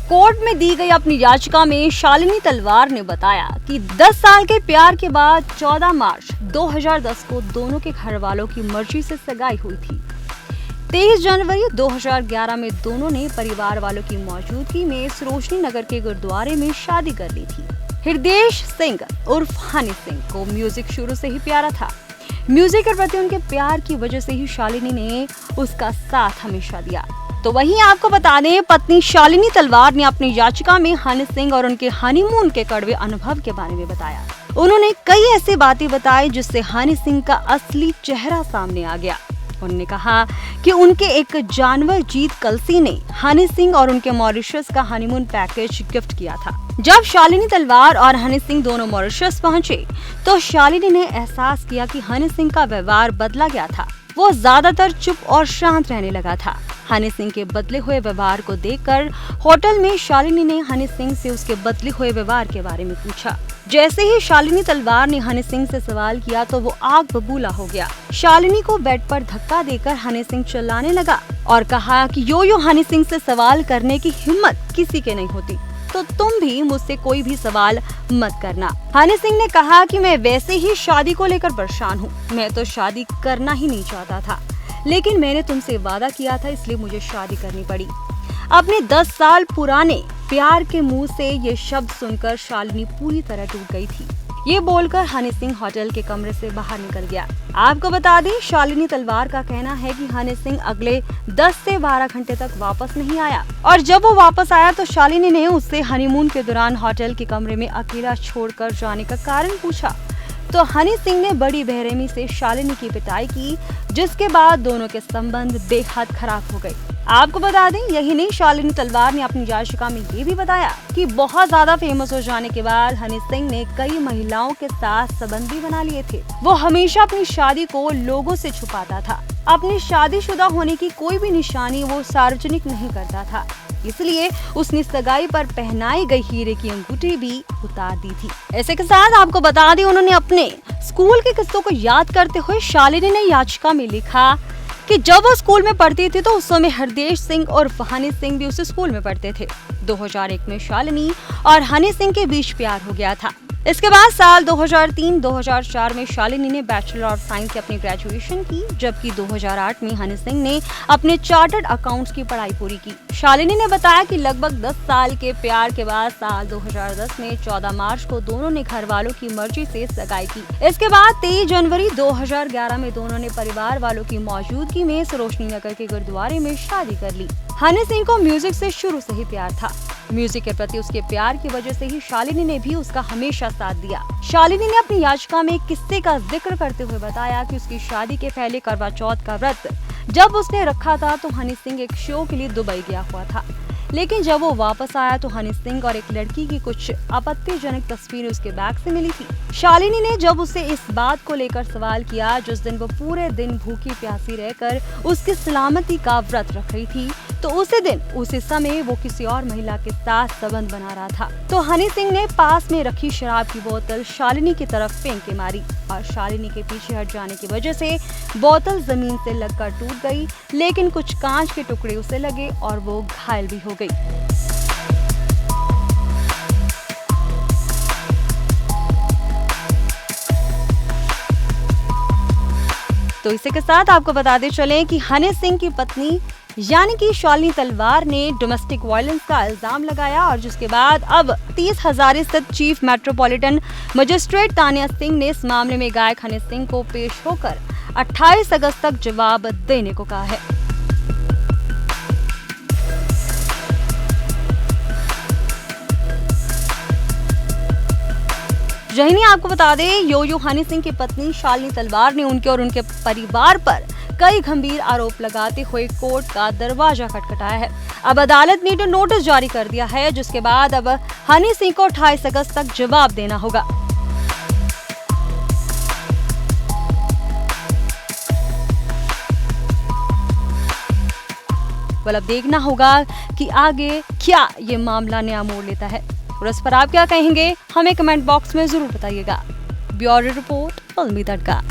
Court में दी गई अपनी याचिका में शालिनी तलवार ने बताया कि 10 साल के प्यार के बाद 14 मार्च 2010 को दोनों के घर वालों की मर्जी से सगाई हुई थी। 23 जनवरी 2011 में दोनों ने परिवार वालों की मौजूदगी में सरोजनी नगर के गुरुद्वारे में शादी कर ली थी। हृदय सिंह उर्फ हनी सिंह को म्यूजिक शुरू से ही प्यारा था। म्यूजिक के प्रति उनके प्यार की वजह से ही शालिनी ने उसका साथ हमेशा दिया। तो वहीं आपको बता दें, पत्नी शालिनी तलवार ने अपनी याचिका में हनी सिंह और उनके हनीमून के कड़वे अनुभव के बारे में बताया। उन्होंने कई ऐसी बातें बताई जिससे हनी सिंह का असली चेहरा सामने आ गया। उन्होंने कहा कि उनके एक जानवर जीत कलसी ने हनी सिंह और उनके मॉरिशस का हनीमून पैकेज गिफ्ट किया था। जब शालिनी तलवार और हनी सिंह दोनों मॉरिशस पहुंचे तो शालिनी ने एहसास किया कि हनी सिंह का व्यवहार बदला गया था। वो ज्यादातर चुप और शांत रहने लगा था। हनी सिंह के बदले हुए व्यवहार को देखकर होटल में शालिनी ने हनी सिंह से उसके बदले हुए व्यवहार के बारे में पूछा। जैसे ही शालिनी तलवार ने हनी सिंह से सवाल किया तो वो आग बबूला हो गया। शालिनी को बेड पर धक्का देकर हनी सिंह चिल्लाने लगा और कहा कि यो हनी सिंह से सवाल करने की हिम्मत किसी के नहीं होती, तो तुम भी मुझसे कोई भी सवाल मत करना। हनी सिंह ने कहा कि मैं वैसे ही शादी को लेकर परेशान हूँ। मैं तो शादी करना ही नहीं चाहता था, लेकिन मैंने तुमसे वादा किया था, इसलिए मुझे शादी करनी पड़ी। अपने 10 साल पुराने प्यार के मुंह से ये शब्द सुनकर शालिनी पूरी तरह टूट गई थी। ये बोलकर हनी सिंह होटल के कमरे से बाहर निकल गया। आपको बता दें, शालिनी तलवार का कहना है कि हनी सिंह अगले 10 से 12 घंटे तक वापस नहीं आया और जब वो वापस आया तो शालिनी ने उससे हनीमून के दौरान होटल के कमरे में अकेला छोड़कर जाने का कारण पूछा। तो हनी सिंह ने बड़ी बेरहमी से शालिनी की पिटाई की, जिसके बाद दोनों के संबंध बेहद खराब हो गए। आपको बता दें, यही नहीं, शालिनी तलवार ने अपनी याचिका में ये भी बताया कि बहुत ज्यादा फेमस हो जाने के बाद हनी सिंह ने कई महिलाओं के साथ संबंध भी बना लिए थे। वो हमेशा अपनी शादी को लोगों से छुपाता था। अपनी शादीशुदा होने की कोई भी निशानी वो सार्वजनिक नहीं करता था, इसलिए उसने सगाई पर पहनाई गई हीरे की अंगूठी भी उतार दी थी। ऐसे के साथ आपको बता दें, उन्होंने अपने स्कूल के किस्सों को याद करते हुए शालिनी ने याचिका में लिखा कि जब वो स्कूल में पढ़ती थी तो उस समय हृदय सिंह और हनी सिंह भी उस स्कूल में पढ़ते थे। 2001 में शालिनी और हनी सिंह के बीच प्यार हो गया था। इसके बाद साल 2003-2004 में शालिनी ने बैचलर ऑफ साइंस से अपनी ग्रेजुएशन की, जबकि 2008 में हनी सिंह ने अपने चार्टर्ड अकाउंट्स की पढ़ाई पूरी की। शालिनी ने बताया कि लगभग 10 साल के प्यार के बाद साल 2010 में 14 मार्च को दोनों ने घर वालों की मर्जी से सगाई की। इसके बाद 23 जनवरी 2011 में दोनों ने परिवार वालों की मौजूदगी में सरोजनी नगर के गुरुद्वारे में शादी कर ली। हनी सिंह को म्यूजिक से शुरू से ही प्यार था। म्यूजिक के प्रति उसके प्यार की वजह से ही शालिनी ने भी उसका हमेशा साथ दिया। शालिनी ने अपनी याचिका में एक किस्से का जिक्र करते हुए बताया कि उसकी शादी के पहले करवा चौथ का व्रत जब उसने रखा था तो हनी सिंह एक शो के लिए दुबई गया हुआ था, लेकिन जब वो वापस आया तो हनी सिंह और एक लड़की की कुछ आपत्तिजनक तस्वीरें उसके बैग से मिली थी। शालिनी ने जब उसे इस बात को लेकर सवाल किया, जिस दिन वो पूरे दिन भूखी प्यासी रहकर उसकी सलामती का व्रत रख रही थी, तो उसी दिन उसी समय वो किसी और महिला के साथ संबंध बना रहा था, तो हनी सिंह ने पास में रखी शराब की बोतल शालिनी की तरफ फेंक के मारी और शालिनी के पीछे हट जाने की वजह से बोतल जमीन से लगकर टूट गई, लेकिन कुछ कांच के टुकड़े उसे लगे और वो घायल भी हो गई। तो इसी के साथ आपको बताते चलें कि हनी सिंह की पत्नी यानी कि शालिनी तलवार ने डोमेस्टिक वायलेंस का इल्जाम लगाया और जिसके बाद अब 30 हजारी स्थित chief metropolitan magistrate Tania Singh ने इस मामले में गायक हनी सिंह को पेश होकर 28 अगस्त तक जवाब देने को कहा है। यही नहीं, आपको बता दें, यो हनी सिंह की पत्नी शालिनी तलवार ने उनके और उनके परिवार पर कई गंभीर आरोप लगाते हुए कोर्ट का दरवाजा खटखटाया है। अब अदालत ने नोटिस जारी कर दिया है, जिसके बाद अब हनी सिंह को 28 अगस्त तक जवाब देना होगा। अब देखना होगा कि आगे क्या ये मामला नया मोड़ लेता है और इस पर आप क्या कहेंगे, हमें कमेंट बॉक्स में जरूर बताइएगा। ब्यूरो रिपोर्ट, फिल्मी तड़का।